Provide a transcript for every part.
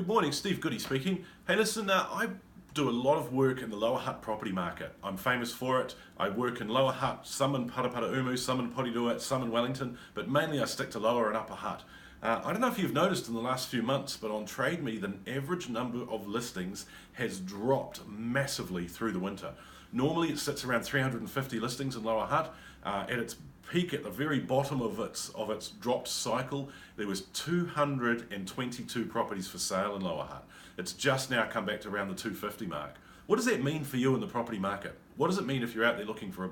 Good morning, Steve Goody speaking. Hey listen, I do a lot of work in the Lower Hutt property market. I'm famous for it. I work in Lower Hutt, some in Parapara-Umu, some in Porirua, some in Wellington, but mainly I stick to Lower and Upper Hutt. I don't know if you've noticed in the last few months, but on Trade Me, the average number of listings has dropped massively through the winter. Normally it sits around 350 listings in Lower Hutt. At its peak, at the very bottom of its dropped cycle, there was 222 properties for sale in Lower Hutt. It's just now come back to around the 250 mark. What does that mean for you in the property market? What does it mean if you're out there looking for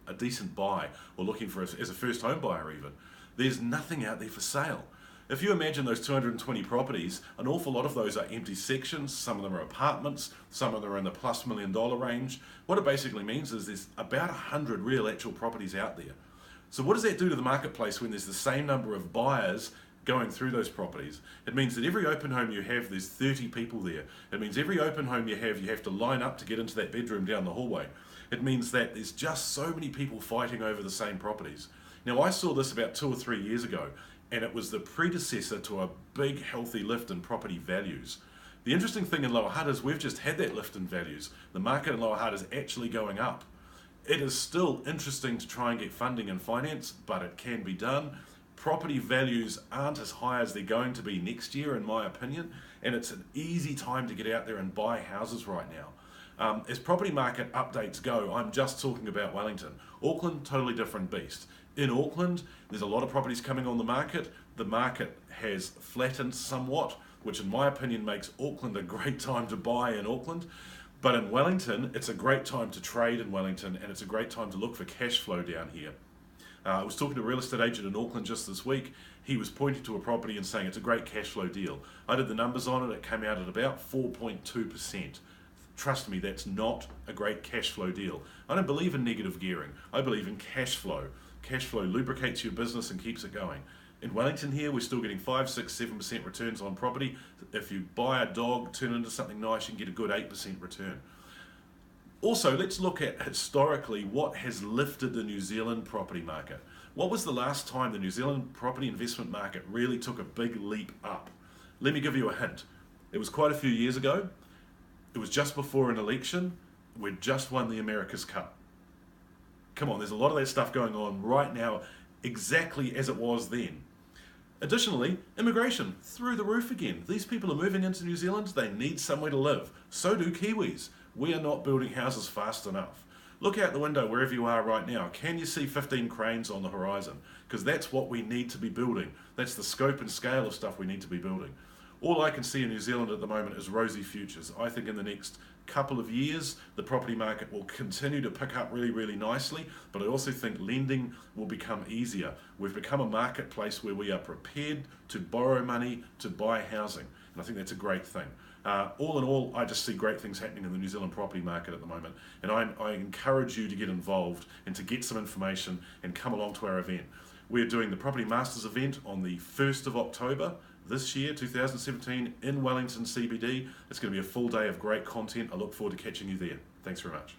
a decent buy, or looking for as a first home buyer even? There's nothing out there for sale. If you imagine those 220 properties, an awful lot of those are empty sections, some of them are apartments, some of them are in the plus $1 million range. What it basically means is there's about 100 real actual properties out there. So what does that do to the marketplace when there's the same number of buyers going through those properties? It means that every open home you have, there's 30 people there. It means every open home you have to line up to get into that bedroom down the hallway. It means that there's just so many people fighting over the same properties. Now, I saw this about 2 or 3 years ago, and it was the predecessor to a big healthy lift in property values. The interesting thing in Lower Hutt is we've just had that lift in values. The market in Lower Hutt is actually going up. It is still interesting to try and get funding and finance, but it can be done. Property values aren't as high as they're going to be next year, in my opinion, and it's an easy time to get out there and buy houses right now. As property market updates go, I'm just talking about Wellington. Auckland, totally different beast. In Auckland, there's a lot of properties coming on the market. The market has flattened somewhat, which in my opinion makes Auckland a great time to buy in Auckland. But in Wellington, it's a great time to trade in Wellington, and it's a great time to look for cash flow down here. I was talking to a real estate agent in Auckland just this week. He was pointing to a property and saying it's a great cash flow deal. I did the numbers on it, it came out at about 4.2%. Trust me, that's not a great cash flow deal. I don't believe in negative gearing. I believe in cash flow. Cash flow lubricates your business and keeps it going. In Wellington here, we're still getting 5, 6, 7% returns on property. If you buy a dog, turn it into something nice, you can get a good 8% return. Also, let's look at historically what has lifted the New Zealand property market. What was the last time the New Zealand property investment market really took a big leap up? Let me give you a hint. It was quite a few years ago. It was just before an election. We'd just won the America's Cup. Come on, there's a lot of that stuff going on right now, exactly as it was then. Additionally, immigration, through the roof again. These people are moving into New Zealand, they need somewhere to live. So do Kiwis. We are not building houses fast enough. Look out the window wherever you are right now. Can you see 15 cranes on the horizon? Because that's what we need to be building. That's the scope and scale of stuff we need to be building. All I can see in New Zealand at the moment is rosy futures. I think in the next couple of years, the property market will continue to pick up really, really nicely, but I also think lending will become easier. We've become a marketplace where we are prepared to borrow money to buy housing, and I think that's a great thing. All in all, I just see great things happening in the New Zealand property market at the moment, and I encourage you to get involved and to get some information and come along to our event. We're doing the Property Masters event on the 1st of October this year, 2017, in Wellington CBD. It's going to be a full day of great content. I look forward to catching you there. Thanks very much.